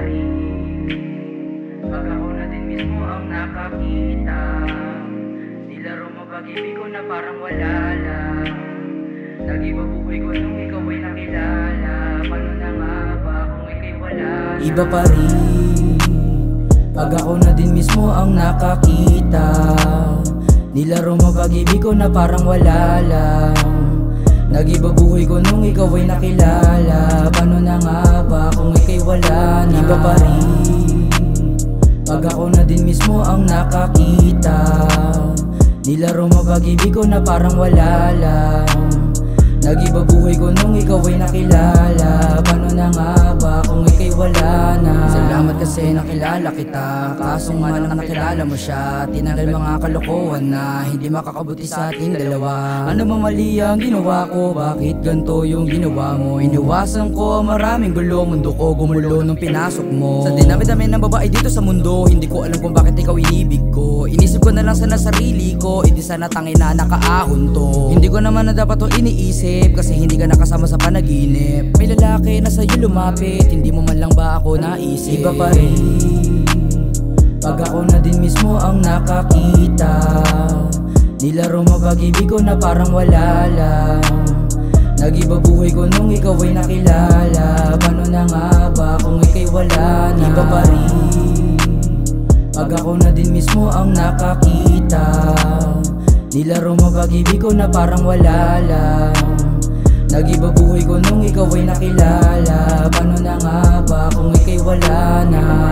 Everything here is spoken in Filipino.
rin pag ako na din mismo ang nakakita. Nilaro mo pag-ibig ko na parang wala lang. Nag-iba buhay ko nung ikaw ay nakilala. Paano na nga ba kung ika'y wala na? Iba pa rin pag ako na din mismo ang nakakita. Nilaro mo pag-ibig ko na parang wala lang. Nag-iba buhay ko nung ikaw ay nakilala. Paano na nga ba kung ika'y wala na? Iba pa rin pag ako na din mismo ang nakakita. Nilaro mo pag-ibig ko na parang wala lang. Nag-iba buhay ko nung ikaw ay nakilala. Paano na nga ba kung ika'y wala na? Salamat kasi nakilala kita, kaso nga lang nakilala mo siya. Tinanggal mga kalokohan na hindi makakabuti sa ating dalawa. Ano ba mali ang ginawa ko? Bakit ganito yung ginawa mo? Iniwasan ko maraming gulo, mundo ko gumulo nung pinasok mo. Sa dinami-dami ng babae dito sa mundo, hindi ko alam kung bakit ikaw inibig ko. Inisip ko na lang sana sarili ko, hindi sana tangin na nakaahon to. Hindi ko naman na dapat to iniisip, kasi hindi ka nakasama sa panaginip. May lalaki na sa'yo lumapit, hindi mo man lang ba ako naisip? Iba pa rin pag ako na din mismo ang nakakita. Nilaro mo pag-ibig ko na parang wala lang. Nag-iba buhay ko nung ikaw ay nakilala. Paano na nga ba kung ika'y wala na? Iba pa rin pag ako na din mismo ang nakakita. Nilaro mo pag-ibig ko na parang wala lang. Nag-iba buhay ko nung ikaw ay nakilala. Paano na nga ba kung ika'y wala na?